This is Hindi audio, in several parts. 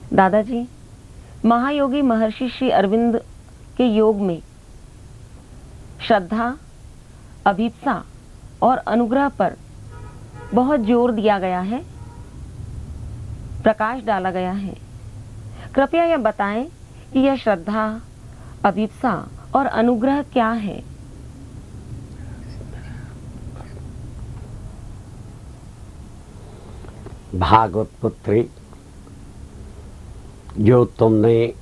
दादाजी, महायोगी महर्षि श्री अरविंद के योग में श्रद्धा, अभीप्सा और अनुग्रह पर बहुत जोर दिया गया है, प्रकाश डाला गया है। कृपया यह बताएं कि यह श्रद्धा, अभीप्सा और अनुग्रह क्या है? भागवत पुत्री, जो तुमने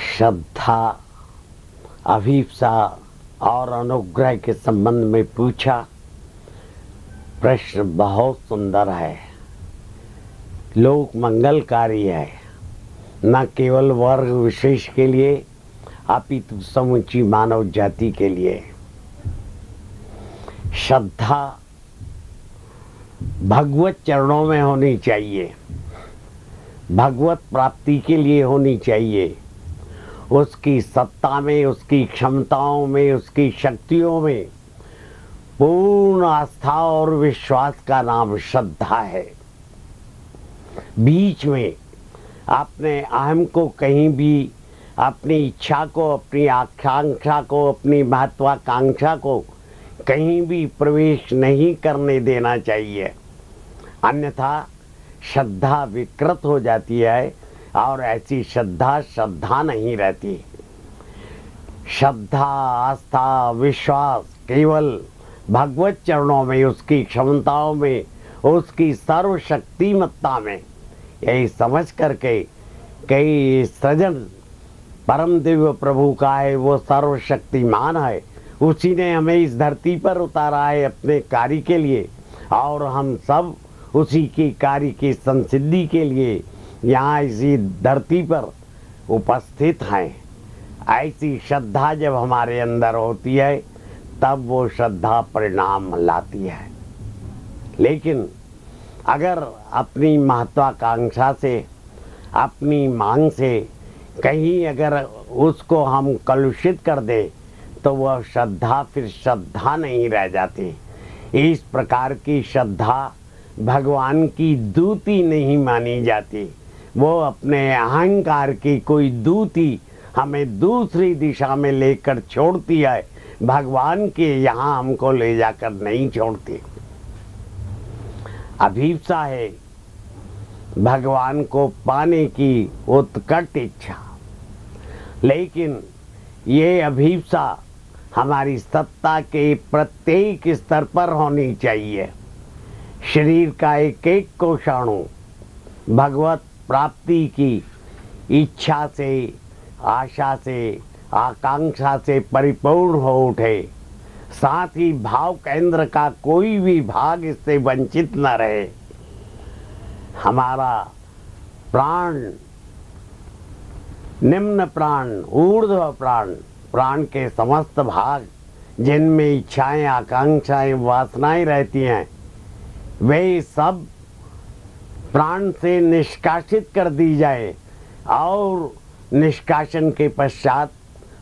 श्रद्धा, अभीप्सा और अनुग्रह के संबंध में पूछा, प्रश्न बहुत सुंदर है, लोक मंगलकारी है, न केवल वर्ग विशेष के लिए अपितु समूची मानव जाति के लिए। श्रद्धा भगवत चरणों में होनी चाहिए, भगवत प्राप्ति के लिए होनी चाहिए, उसकी सत्ता में, उसकी क्षमताओं में, उसकी शक्तियों में पूर्ण आस्था और विश्वास का नाम श्रद्धा है। बीच में अपने अहम को कहीं भी, अपनी इच्छा को, अपनी आकांक्षा को, अपनी महत्वाकांक्षा को कहीं भी प्रवेश नहीं करने देना चाहिए, अन्यथा श्रद्धा विकृत हो जाती है और ऐसी श्रद्धा श्रद्धा नहीं रहती। श्रद्धा, आस्था, विश्वास केवल भगवत चरणों में, उसकी क्षमताओं में, उसकी सर्वशक्तिमत्ता में, यही समझ करके कई सृजन परम दिव्य प्रभु का है, वो सर्वशक्तिमान है, उसी ने हमें इस धरती पर उतारा है अपने कार्य के लिए, और हम सब उसी की कार्य की संसिद्धि के लिए यहाँ इसी धरती पर उपस्थित हैं। ऐसी श्रद्धा जब हमारे अंदर होती है तब वो श्रद्धा परिणाम लाती है। लेकिन अगर अपनी महत्वाकांक्षा से, अपनी मांग से कहीं अगर उसको हम कलुषित कर दें तो वह श्रद्धा फिर श्रद्धा नहीं रह जाती। इस प्रकार की श्रद्धा भगवान की दूती नहीं मानी जाती, वो अपने अहंकार की कोई दूती हमें दूसरी दिशा में लेकर छोड़ती है, भगवान के यहाँ हमको ले जाकर नहीं छोड़ती। अभीप्सा है भगवान को पाने की उत्कट इच्छा, लेकिन ये अभीप्सा हमारी सत्ता के प्रत्येक स्तर पर होनी चाहिए। शरीर का एक एक कोषाणु भगवत प्राप्ति की इच्छा से, आशा से, आकांक्षा से परिपूर्ण हो उठे, साथ ही भाव केंद्र का कोई भी भाग इससे वंचित न रहे। हमारा प्राण, निम्न प्राण, ऊर्ध्व प्राण, प्राण के समस्त भाग जिनमें इच्छाएं, आकांक्षाएं, वासनाएं रहती हैं, वे सब प्राण से निष्कासित कर दी जाए और निष्कासन के पश्चात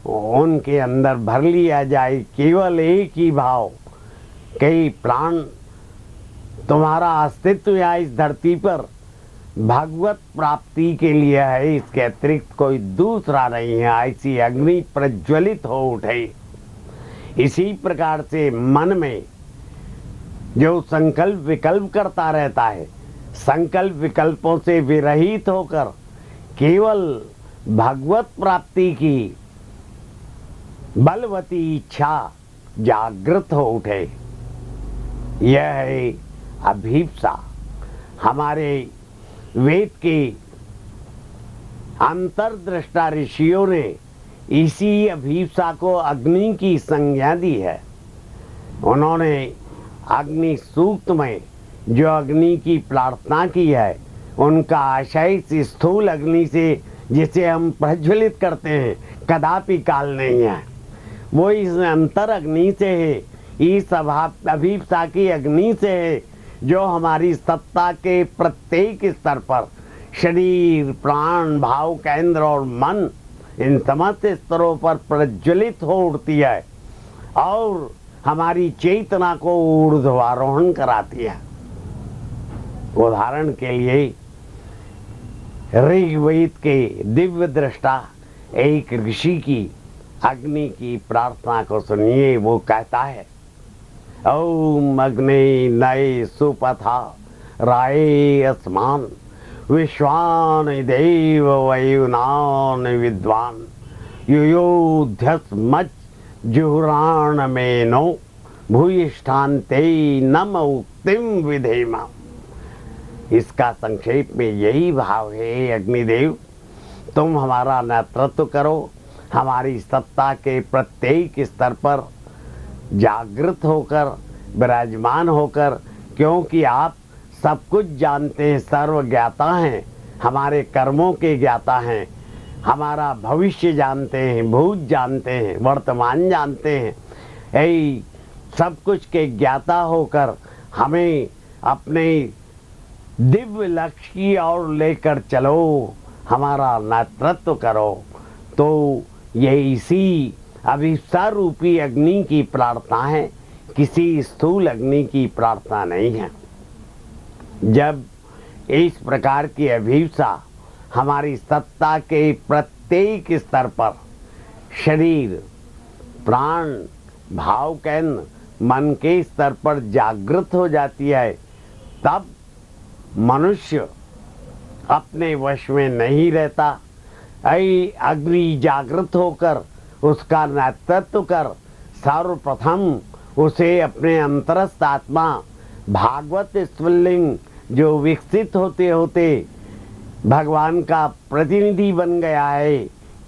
उनके अंदर भर लिया जाए केवल एक ही भाव, कई प्राण तुम्हारा अस्तित्व या इस धरती पर भगवत प्राप्ति के लिए है, इसके अतिरिक्त कोई दूसरा नहीं है। ऐसी अग्नि प्रज्वलित हो उठे। इसी प्रकार से मन में जो संकल्प विकल्प करता रहता है, संकल्प विकल्पों से विरहित होकर केवल भगवत प्राप्ति की बलवती इच्छा जागृत हो उठे, यह है अभीप्सा। हमारे वेद के अंतर्दृष्टा ऋषियों ने इसी अभीप्सा को अग्नि की संज्ञा दी है। उन्होंने अग्नि सूक्त में जो अग्नि की प्रार्थना की है, उनका आशय इस स्थूल अग्नि से जिसे हम प्रज्वलित करते हैं कदापि काल नहीं है, वो इस अंतर अग्नि से है, इस अभीप्सा की अग्नि से है, जो हमारी सत्ता के प्रत्येक स्तर पर शरीर, प्राण, भाव केंद्र और मन, इन समस्त स्तरों पर प्रज्वलित हो उठती है और हमारी चेतना को ऊर्ध्वारोहण कराती है। उदाहरण के लिए ऋग्वेद के दिव्य दृष्टा एक ऋषि की अग्नि की प्रार्थना को सुनिए। वो कहता है, ओम अग्नि नये सुपथा राये अस्मान विश्वान देव वयुनान विद्वान युयोध्यस्मच जुहुराण में नो भूयिष्ठान्ते नम उक्तिम विधेमा। इसका संक्षेप में यही भाव है, अग्निदेव तुम हमारा नेतृत्व करो, हमारी सत्ता के प्रत्येक स्तर पर जागृत होकर विराजमान होकर, क्योंकि आप सब कुछ जानते हैं, सर्वज्ञाता हैं, हमारे कर्मों के ज्ञाता हैं, हमारा भविष्य जानते हैं, भूत जानते हैं, वर्तमान जानते हैं। ऐ सब कुछ के ज्ञाता होकर हमें अपने दिव्य लक्ष्य की ओर लेकर चलो, हमारा नेतृत्व करो। तो ये इसी अभिप्सा रूपी अग्नि की प्रार्थना है, किसी स्थूल अग्नि की प्रार्थना नहीं है। जब इस प्रकार की अभिप्सा हमारी सत्ता के प्रत्येक स्तर पर शरीर, प्राण, भाव केंद्र, मन के स्तर पर जागृत हो जाती है, तब मनुष्य अपने वश में नहीं रहता। ऐ अग्नि जागृत होकर उसका नेतृत्व कर, सर्वप्रथम उसे अपने अंतरस्थ आत्मा भागवत स्फुल्लिंग जो विकसित होते होते भगवान का प्रतिनिधि बन गया है,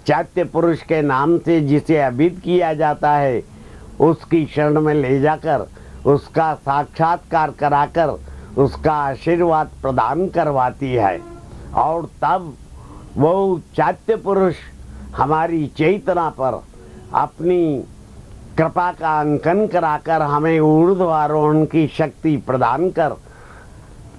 चैत्य पुरुष के नाम से जिसे अभिध किया जाता है, उसकी शरण में ले जाकर उसका साक्षात्कार कराकर उसका आशीर्वाद प्रदान करवाती है। और तब वो चैत्य पुरुष हमारी चेतना पर अपनी कृपा का अंकन कराकर हमें ऊर्ध्वारोहण की शक्ति प्रदान कर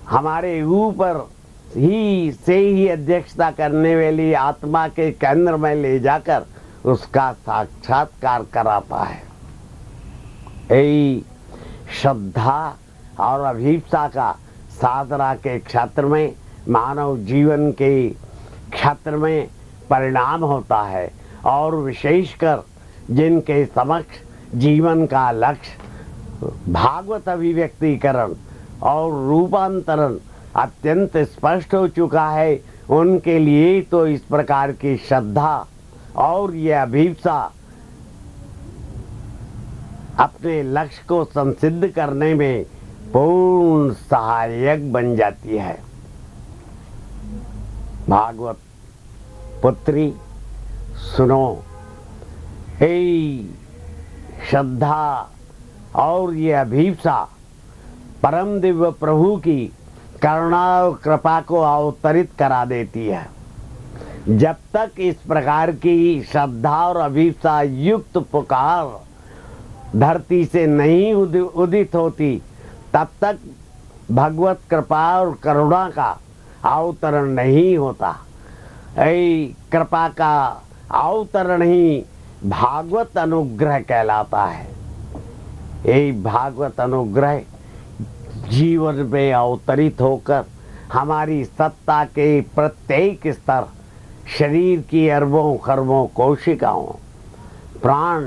हमारे ऊपर ही अध्यक्षता करने वाली आत्मा के केंद्र में ले जाकर उसका साक्षात्कार कराता है। यही श्रद्धा और अभिप्सा का साधना के क्षेत्र में, मानव जीवन के क्षेत्र में परिणाम होता है। और विशेषकर जिनके समक्ष जीवन का लक्ष्य भागवत अभिव्यक्तिकरण और रूपांतरण अत्यंत स्पष्ट हो चुका है, उनके लिए तो इस प्रकार की श्रद्धा और ये अभिप्सा अपने लक्ष्य को संसिद्ध करने में पूर्ण सहायक बन जाती है। भागवत पुत्री सुनो, हे श्रद्धा और ये अभिप्सा परम दिव्य प्रभु की करुणा और कृपा को अवतरित करा देती है। जब तक इस प्रकार की श्रद्धा और अभिप्सा युक्त पुकार धरती से नहीं उदित होती, तब तक भगवत कृपा और करुणा का अवतरण नहीं होता। ऐ कृपा का अवतरण ही भागवत अनुग्रह कहलाता है। ये भागवत अनुग्रह जीवन में अवतरित होकर हमारी सत्ता के प्रत्येक स्तर, शरीर की अरबों खरबों कोशिकाओं, प्राण,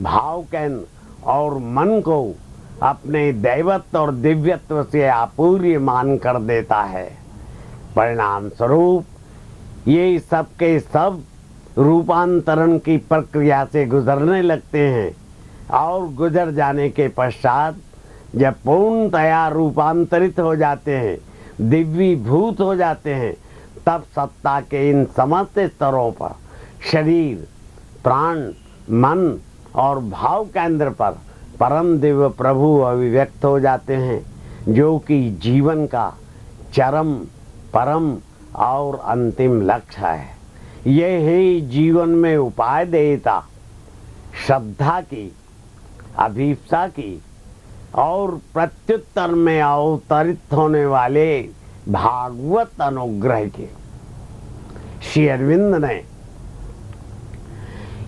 भाव केंद्र और मन को अपने दैवत्व और दिव्यत्व से आपूर्यमान कर देता है। परिणाम स्वरूप ये सब के सब रूपांतरण की प्रक्रिया से गुजरने लगते हैं और गुजर जाने के पश्चात जब पूर्णतया रूपांतरित हो जाते हैं, दिव्यभूत हो जाते हैं, तब सत्ता के इन समस्त स्तरों पर शरीर, प्राण, मन और भाव केंद्र पर परम दिव्य प्रभु अभिव्यक्त हो जाते हैं, जो कि जीवन का चरम, परम और अंतिम लक्ष्य है। यह ही जीवन में उपाय देता श्रद्धा की, अभिप्सा की और प्रत्युत्तर में अवतरित होने वाले भागवत अनुग्रह के। श्री अरविंद ने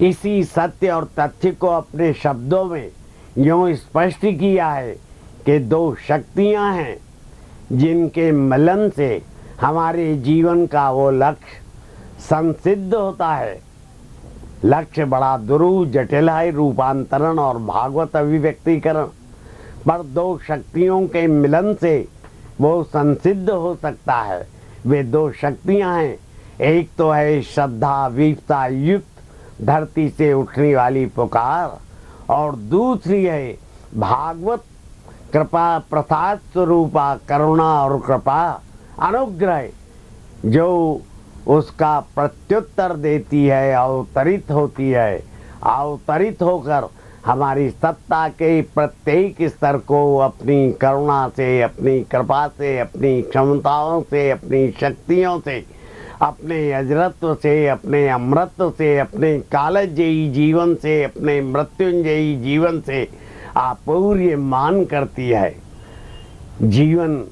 इसी सत्य और तथ्य को अपने शब्दों में यूं स्पष्ट किया है कि दो शक्तियां हैं जिनके मिलन से हमारे जीवन का वो लक्ष्य संसिद्ध होता है। लक्ष्य बड़ा दुरूह जटिल है, रूपांतरण और भागवत अभिव्यक्तिकरण, पर दो शक्तियों के मिलन से वो संसिद्ध हो सकता है। वे दो शक्तियां हैं, एक तो है श्रद्धा विपता युक्त धरती से उठने वाली पुकार, और दूसरी है भागवत कृपा प्रसाद स्वरूपा करुणा और कृपा अनुग्रह, जो उसका प्रत्युत्तर देती है, अवतरित होती है। अवतरित होकर हमारी सत्ता के प्रत्येक स्तर को अपनी करुणा से, अपनी कृपा से, अपनी क्षमताओं से, अपनी शक्तियों से, अपने अजरत्व से, अपने अमृतत्व से, अपने कालजयी जीवन से, अपने मृत्युंजयी जीवन से अपूर्यमान करती है। जीवन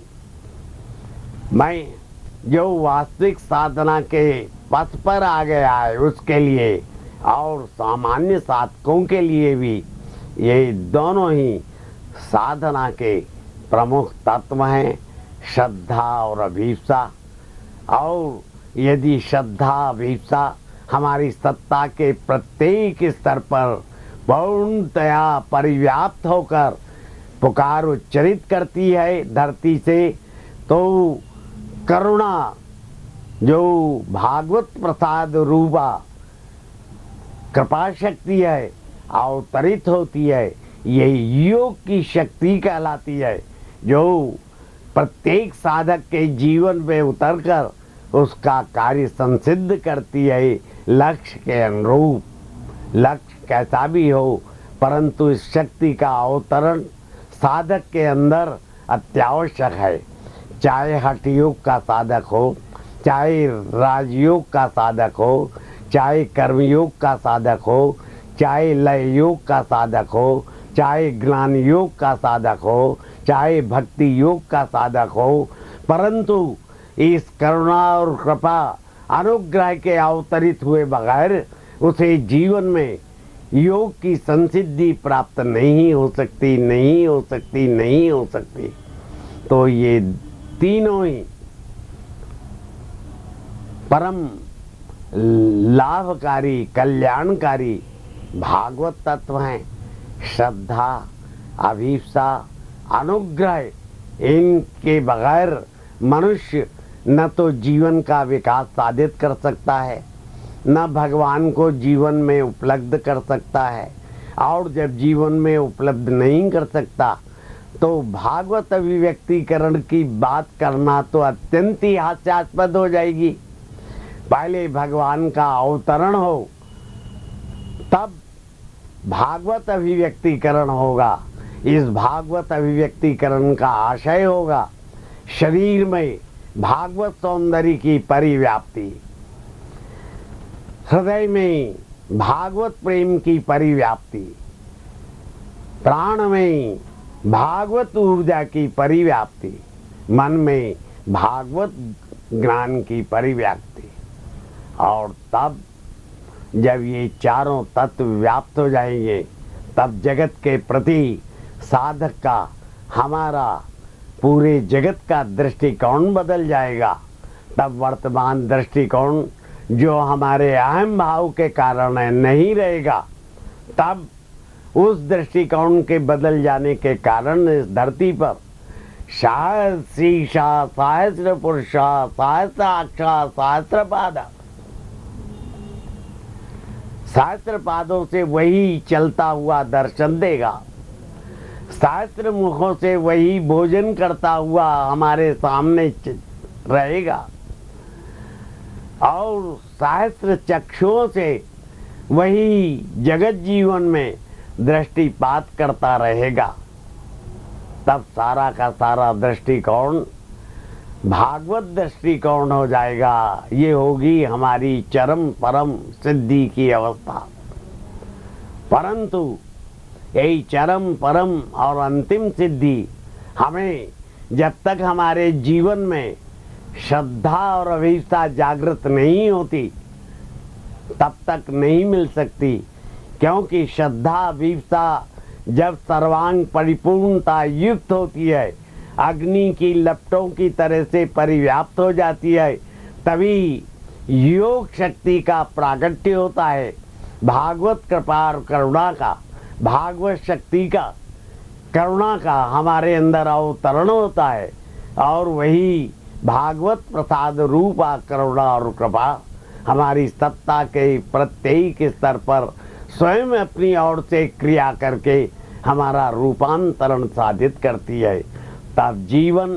में जो वास्तविक साधना के पथ पर आ गया है उसके लिए और सामान्य साधकों के लिए भी ये दोनों ही साधना के प्रमुख तत्व हैं, श्रद्धा और अभिप्सा। और यदि श्रद्धा अभिप्सा हमारी सत्ता के प्रत्येक स्तर पर पूर्णतया परिव्याप्त होकर पुकार उच्चरित करती है धरती से, तो करुणा जो भागवत प्रसाद रूपा कृपा शक्ति है अवतरित होती है। ये योग की शक्ति कहलाती है, जो प्रत्येक साधक के जीवन में उतरकर उसका कार्य संसिद्ध करती है लक्ष्य के अनुरूप। लक्ष्य कैसा भी हो, परंतु इस शक्ति का अवतरण साधक के अंदर अत्यावश्यक है। चाहे हठ योग का साधक हो, चाहे राजयोग का साधक हो, चाहे कर्मयोग का साधक हो, चाहे लय योग का साधक हो, चाहे ज्ञान योग का साधक हो, चाहे भक्ति योग का साधक हो, परंतु इस करुणा और कृपा अनुग्रह के अवतरित हुए बगैर उसे जीवन में योग की संसिद्धि प्राप्त नहीं हो सकती, नहीं हो सकती, नहीं हो सकती। तो ये तीनों ही परम लाभकारी कल्याणकारी भागवत तत्व हैं। श्रद्धा अभिप्सा अनुग्रह इनके बगैर मनुष्य न तो जीवन का विकास साधित कर सकता है, न भगवान को जीवन में उपलब्ध कर सकता है। और जब जीवन में उपलब्ध नहीं कर सकता तो भागवत अभिव्यक्तिकरण की बात करना तो अत्यंत ही हास्यास्पद हो जाएगी। पहले भगवान का अवतरण हो, तब भागवत अभिव्यक्तिकरण होगा। इस भागवत अभिव्यक्तिकरण का आशय होगा शरीर में भागवत सौंदर्य की परिव्याप्ति, हृदय में भागवत प्रेम की परिव्याप्ति, प्राण में भागवत ऊर्जा की परिव्याप्ति, मन में भागवत ज्ञान की परिव्याप्ति। और तब जब ये चारों तत्व व्याप्त हो जाएंगे, तब जगत के प्रति साधक का, हमारा पूरे जगत का दृष्टिकोण बदल जाएगा। तब वर्तमान दृष्टिकोण जो हमारे अहम भाव के कारण है नहीं रहेगा। तब उस दृष्टिकोण के बदल जाने के कारण इस धरती पर सहस्रीशा सहस्र पुरुषा सहस्राक्षा सहस्रपादा, सहस्त्र पादों से वही चलता हुआ दर्शन देगा, सहस्त्र मुखों से वही भोजन करता हुआ हमारे सामने रहेगा, और सहस्त्र चक्षुओं से वही जगत जीवन में दृष्टिपात करता रहेगा। तब सारा का सारा दृष्टिकोण भागवत दृष्टिकोण हो जाएगा। ये होगी हमारी चरम परम सिद्धि की अवस्था। परंतु यही चरम परम और अंतिम सिद्धि हमें जब तक हमारे जीवन में श्रद्धा और अभिप्सा जागृत नहीं होती तब तक नहीं मिल सकती। क्योंकि श्रद्धा अभिप्सा जब सर्वांग परिपूर्णता युक्त होती है अग्नि की लपटों की तरह से परिव्याप्त हो जाती है, तभी योग शक्ति का प्रागट्य होता है। भागवत कृपा और करुणा का, भागवत शक्ति का, करुणा का हमारे अंदर अवतरण होता है और वही भागवत प्रसाद रूपा करुणा और कृपा हमारी सत्ता के प्रत्येक स्तर पर स्वयं अपनी ओर से क्रिया करके हमारा रूपांतरण साधित करती है। तब जीवन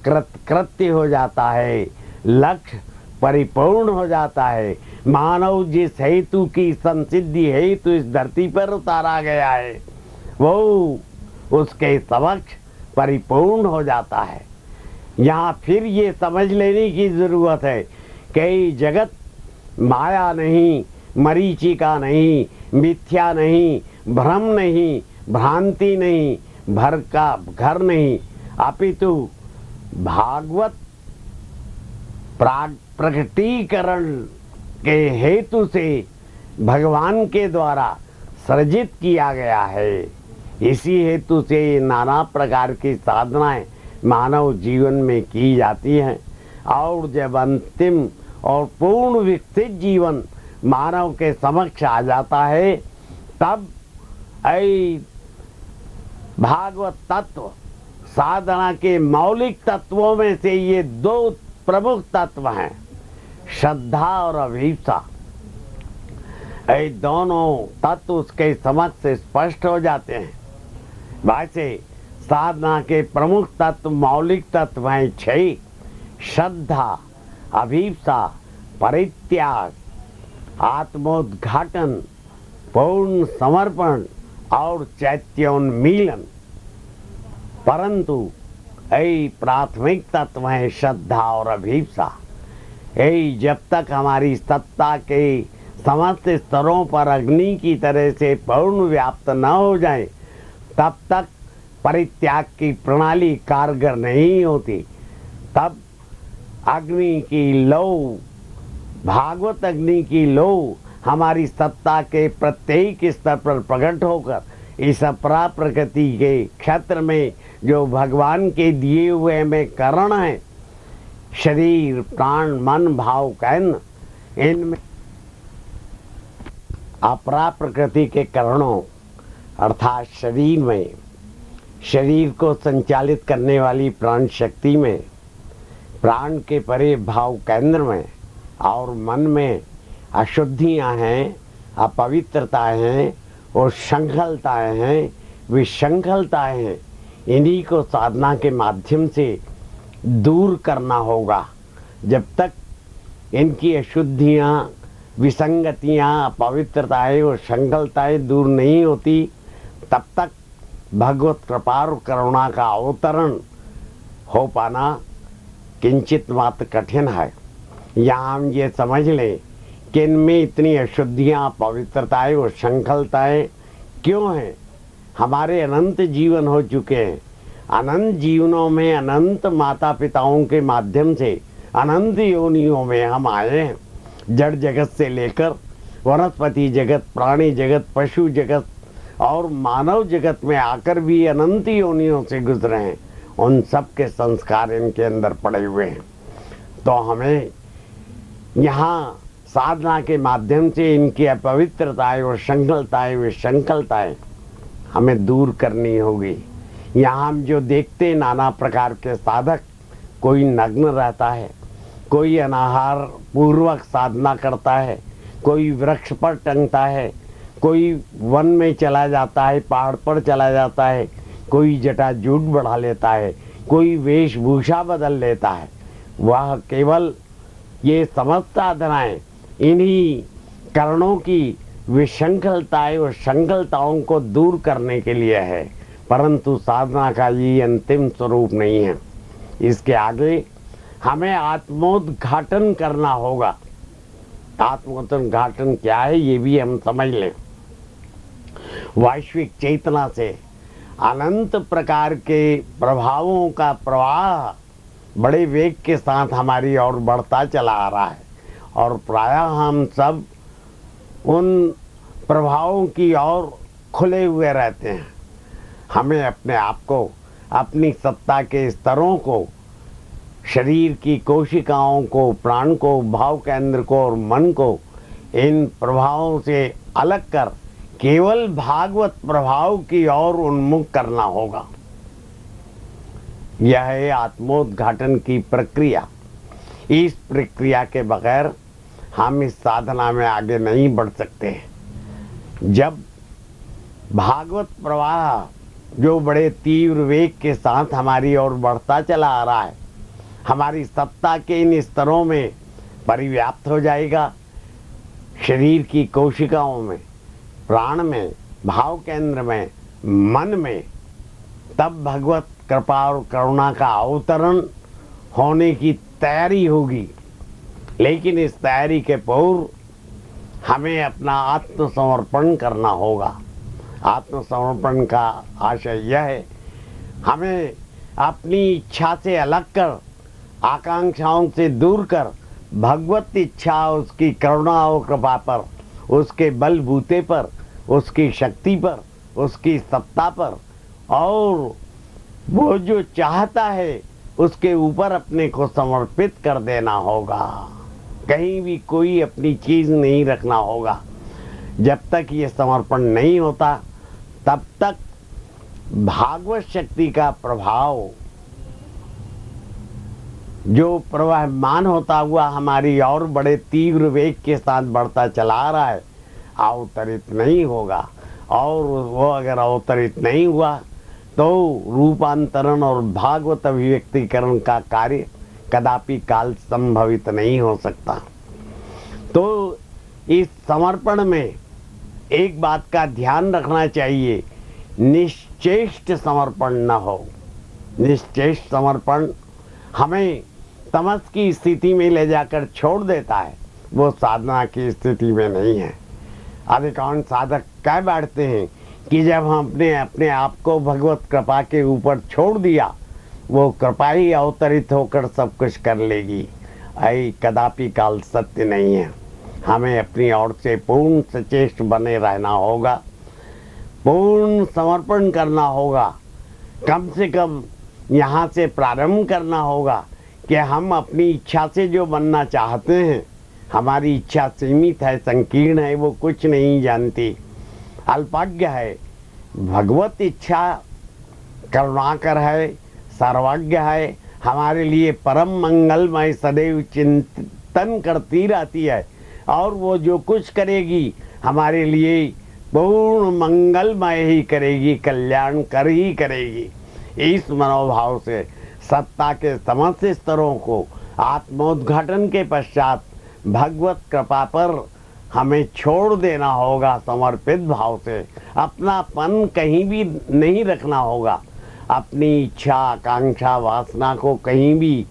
कृत्य हो जाता है, लक्ष्य परिपूर्ण हो जाता है। मानव जिस हेतु की संसिद्धि हेतु इस धरती पर उतारा गया है वो उसके समक्ष परिपूर्ण हो जाता है। यहाँ फिर ये समझ लेने की जरूरत है कि जगत माया नहीं, मरीचिका नहीं, मिथ्या नहीं, भ्रम नहीं, भ्रांति नहीं, भर का घर नहीं, अपितु भागवत प्रकटीकरण के हेतु से भगवान के द्वारा सृजित किया गया है। इसी हेतु से नाना प्रकार की साधनाएं मानव जीवन में की जाती हैं और जब अंतिम और पूर्ण विकसित जीवन मानव के समक्ष आ जाता है तब भागवत तत्व साधना के मौलिक तत्वों में से ये दो प्रमुख तत्व हैं, श्रद्धा और अभिप्सा। ये दोनों तत्व उसके समक्ष स्पष्ट हो जाते हैं। वैसे साधना के प्रमुख तत्व मौलिक तत्व हैं 6: श्रद्धा, अभिप्सा, परित्याग, आत्मोद्घाटन, पूर्ण समर्पण और चैत्योन्मीलन। परंतु यही प्राथमिक तत्व है श्रद्धा और अभिप्सा। यही जब तक हमारी सत्ता के समस्त स्तरों पर अग्नि की तरह से पूर्ण व्याप्त न हो जाए तब तक परित्याग की प्रणाली कारगर नहीं होती। तब अग्नि की लौ, भागवत अग्नि की लौ हमारी सत्ता के प्रत्येक स्तर पर प्रकट होकर इस अपरा प्रकृति के क्षेत्र में जो भगवान के दिए हुए में करण है, शरीर, प्राण, मन, भाव, केंद्र, इनमें अपरा प्रकृति के करणों अर्थात शरीर में, शरीर को संचालित करने वाली प्राण शक्ति में, प्राण के परे भाव केंद्र में और मन में अशुद्धियां हैं, अपवित्रताएं हैं और संकलताएं हैं, विसंकलताएं हैं। इन्हीं को साधना के माध्यम से दूर करना होगा। जब तक इनकी अशुद्धियां, विसंगतियां, अपवित्रताएं और संकलताएं दूर नहीं होती तब तक भगवत कृपा और करुणा का अवतरण हो पाना किंचित मात्र कठिन है। यहाँ हम ये समझ लें कि इनमें इतनी अशुद्धियां, पवित्रताएं और संकलताएं क्यों हैं? हमारे अनंत जीवन हो चुके हैं। अनंत जीवनों में अनंत माता पिताओं के माध्यम से अनंत योनियों में हम आए हैं। जड़ जगत से लेकर वनस्पति जगत, प्राणी जगत, पशु जगत और मानव जगत में आकर भी अनंत योनियों से गुजरे हैं। उन सब के संस्कार इनके अंदर पड़े हुए हैं। तो हमें यहाँ साधना के माध्यम से इनकी अपवित्रताएं और संकलताएं, विसंकलताएं हमें दूर करनी होगी। यहाँ हम जो देखते नाना प्रकार के साधक, कोई नग्न रहता है, कोई अनाहार पूर्वक साधना करता है, कोई वृक्ष पर टंगता है, कोई वन में चला जाता है, पहाड़ पर चला जाता है, कोई जटाजूट बढ़ा लेता है, कोई वेशभूषा बदल लेता है। वह केवल ये समस्त साधनाएं इन्हीं करणों की विसंकलताएं और संकलताओं को दूर करने के लिए है, परंतु साधना का ये अंतिम स्वरूप नहीं है। इसके आगे हमें आत्मोद्घाटन करना होगा। आत्मोद्घाटन क्या है ये भी हम समझ लें। वैश्विक चेतना से अनंत प्रकार के प्रभावों का प्रवाह बड़े वेग के साथ हमारी ओर बढ़ता चला आ रहा है और प्रायः हम सब उन प्रभावों की ओर खुले हुए रहते हैं। हमें अपने आप को अपनी सत्ता के स्तरों को, शरीर की कोशिकाओं को, प्राण को, भाव केंद्र को और मन को इन प्रभावों से अलग कर केवल भागवत प्रभाव की ओर उन्मुख करना होगा। यह है आत्मोद्घाटन की प्रक्रिया। इस प्रक्रिया के बगैर हम इस साधना में आगे नहीं बढ़ सकते। जब भागवत प्रवाह जो बड़े तीव्र वेग के साथ हमारी ओर बढ़ता चला आ रहा है, हमारी सत्ता के इन स्तरों में परिव्याप्त हो जाएगा, शरीर की कोशिकाओं में, प्राण में, भाव केंद्र में, मन में, तब भगवत कृपा और करुणा का अवतरण होने की तैयारी होगी। लेकिन इस तैयारी के पूर्व हमें अपना आत्मसमर्पण करना होगा। आत्मसमर्पण का आशय यह है, हमें अपनी इच्छा से अलग कर, आकांक्षाओं से दूर कर, भगवत इच्छा, उसकी करुणा और कृपा पर, उसके बलबूते पर, उसकी शक्ति पर, उसकी सत्ता पर और वो जो चाहता है उसके ऊपर अपने को समर्पित कर देना होगा। कहीं भी कोई अपनी चीज नहीं रखना होगा। जब तक ये समर्पण नहीं होता तब तक भागवत शक्ति का प्रभाव जो प्रवाहमान होता हुआ हमारी और बड़े तीव्र वेग के साथ बढ़ता चला आ रहा है, अवतरित नहीं होगा। और वो अगर अवतरित नहीं हुआ तो रूपांतरण और भागवत अभिव्यक्तिकरण का कार्य कदापि काल संभवित नहीं हो सकता। तो इस समर्पण में एक बात का ध्यान रखना चाहिए, निश्चेष्ट समर्पण न हो। निश्चेष्ट समर्पण हमें तमस की स्थिति में ले जाकर छोड़ देता है, वो साधना की स्थिति में नहीं है। अधिकांश साधक कह बैठते हैं कि जब हम अपने आप को भगवत कृपा के ऊपर छोड़ दिया, वो कृपा ही अवतरित होकर सब कुछ कर लेगी। ऐ कदापि काल सत्य नहीं है। हमें अपनी ओर से पूर्ण सचेष्ट बने रहना होगा, पूर्ण समर्पण करना होगा। कम से कम यहाँ से प्रारंभ करना होगा कि हम अपनी इच्छा से जो बनना चाहते हैं, हमारी इच्छा सीमित है, संकीर्ण है, वो कुछ नहीं जानती, अल्पज्ञ है। भगवत इच्छा करुणाकर है, सर्वज्ञ है, हमारे लिए परम मंगलमय सदैव चिंतन करती रहती है और वो जो कुछ करेगी हमारे लिए पूर्ण मंगलमय ही करेगी, कल्याण कर ही करेगी। इस मनोभाव से सत्ता के समस्त स्तरों को आत्मोद्घाटन के पश्चात भगवत कृपा पर हमें छोड़ देना होगा। समर्पित भाव से अपनापन कहीं भी नहीं रखना होगा। अपनी इच्छा, आकांक्षा, वासना को कहीं भी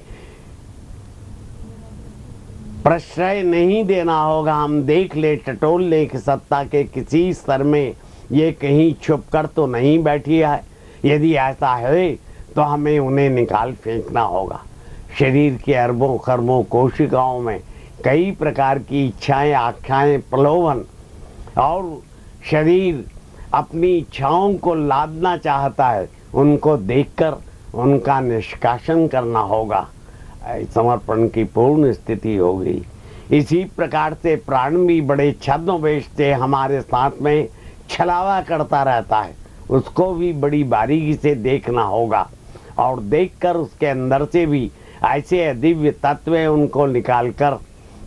प्रश्रय नहीं देना होगा। हम देख ले, टटोल ले कि सत्ता के किसी स्तर में ये कहीं छुप कर तो नहीं बैठी है। यदि ऐसा है तो हमें उन्हें निकाल फेंकना होगा। शरीर के अरबों खरबों कोशिकाओं में कई प्रकार की इच्छाएं, आख्याएं, प्रलोभन और शरीर अपनी इच्छाओं को लादना चाहता है, उनको देखकर उनका निष्कासन करना होगा। समर्पण की पूर्ण स्थिति होगी। इसी प्रकार से प्राण भी बड़े छद्मवेश से हमारे साथ में छलावा करता रहता है, उसको भी बड़ी बारीकी से देखना होगा और देखकर उसके अंदर से भी ऐसे दिव्य तत्व उनको निकालकर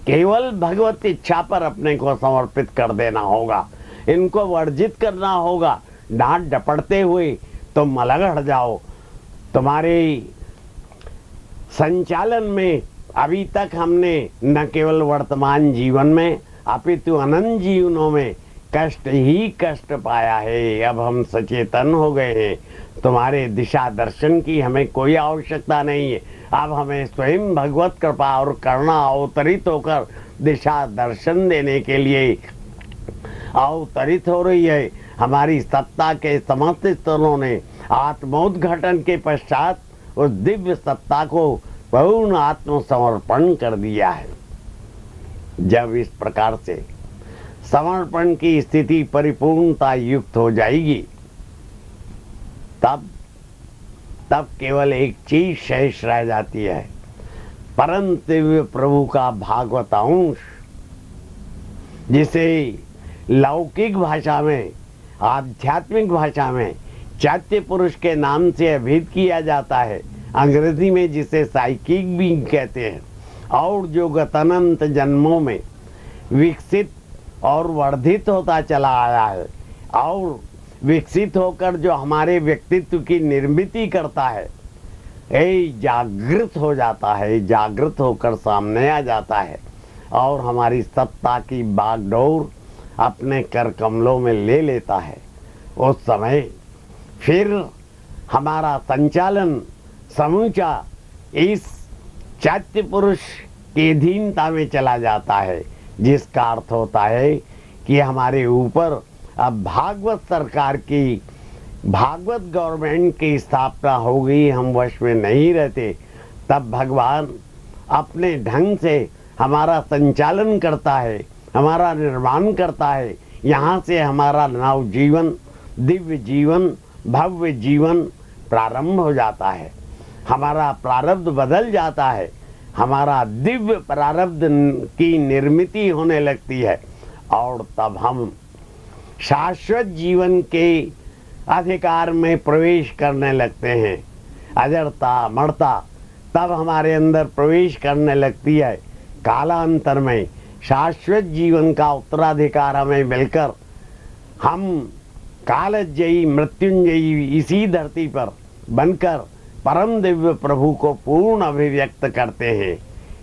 केवल भगवत इच्छा पर अपने को समर्पित कर देना होगा। इनको वर्जित करना होगा। डांट डपटते हुए तुम अलग हट जाओ। तुम्हारे संचालन में अभी तक हमने न केवल वर्तमान जीवन में अपितु अनंत जीवनों में कष्ट ही कष्ट पाया है। अब हम सचेतन हो गए हैं। तुम्हारे दिशा दर्शन की हमें कोई आवश्यकता नहीं है। अब हमें स्वयं भगवत कृपा और करुणा अवतरित होकर दिशा दर्शन देने के लिए अवतरित हो रही है। हमारी सत्ता के समस्त स्तरों ने आत्मोद्घाटन के पश्चात उस दिव्य सत्ता को पूर्ण आत्मसमर्पण कर दिया है। जब इस प्रकार से समर्पण की स्थिति परिपूर्णता युक्त हो जाएगी, तब केवल एक चीज शेष रह जाती है, परम दिव्य प्रभु का भागवत अंश, जिसे लौकिक भाषा में, आध्यात्मिक भाषा में चैत्य पुरुष के नाम से अभिहित किया जाता है, अंग्रेजी में जिसे साइकिक बीइंग कहते हैं, और जो गतानंत जन्मों में विकसित और वर्धित होता चला आया है और विकसित होकर जो हमारे व्यक्तित्व की निर्मित करता है, जागृत हो जाता है, जागृत होकर सामने आ जाता है और हमारी सत्ता की बागडोर अपने कर कमलों में ले लेता है। उस समय फिर हमारा संचालन समूचा इस चैत्य पुरुष की अधीनता में चला जाता है, जिसका अर्थ होता है कि हमारे ऊपर अब भागवत सरकार की, भागवत गवर्नमेंट की स्थापना हो गई, हम वश में नहीं रहते। तब भगवान अपने ढंग से हमारा संचालन करता है, हमारा निर्माण करता है। यहाँ से हमारा नव जीवन, दिव्य जीवन, भव्य जीवन प्रारंभ हो जाता है। हमारा प्रारब्ध बदल जाता है, हमारा दिव्य प्रारब्ध की निर्मित होने लगती है और तब हम शाश्वत जीवन के अधिकार में प्रवेश करने लगते हैं। अजरता अमरता तब हमारे अंदर प्रवेश करने लगती है। कालांतर में शाश्वत जीवन का उत्तराधिकार हमें मिलकर हम कालजयी मृत्युंजयी इसी धरती पर बनकर परम दिव्य प्रभु को पूर्ण अभिव्यक्त करते हैं।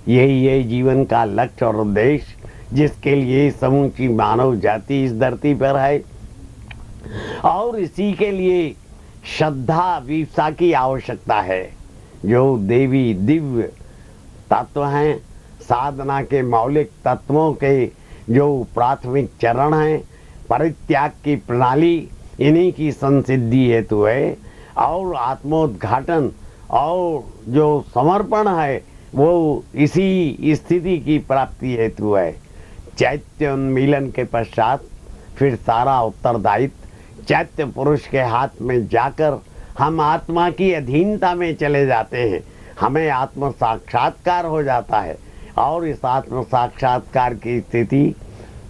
यही है जीवन का लक्ष्य और उद्देश्य, जिसके लिए समूची मानव जाति इस धरती पर है और इसी के लिए श्रद्धा विपसा की आवश्यकता है। जो देवी दिव्य तत्व हैं, साधना के मौलिक तत्वों के जो प्राथमिक चरण हैं, परित्याग की प्रणाली इन्हीं की संसिद्धि हेतु है और आत्मोद्घाटन और जो समर्पण है वो इसी स्थिति की प्राप्ति हेतु है। चैत्य उन्मीलन के पश्चात फिर सारा उत्तरदायित्व चैत्य पुरुष के हाथ में जाकर हम आत्मा की अधीनता में चले जाते हैं। हमें आत्म साक्षात्कार हो जाता है और इस आत्म साक्षात्कार की स्थिति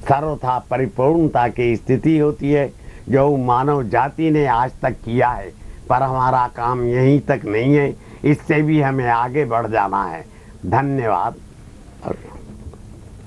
सर्वथा परिपूर्णता की स्थिति होती है, जो मानव जाति ने आज तक किया है। पर हमारा काम यहीं तक नहीं है, इससे भी हमें आगे बढ़ जाना है। धन्यवाद।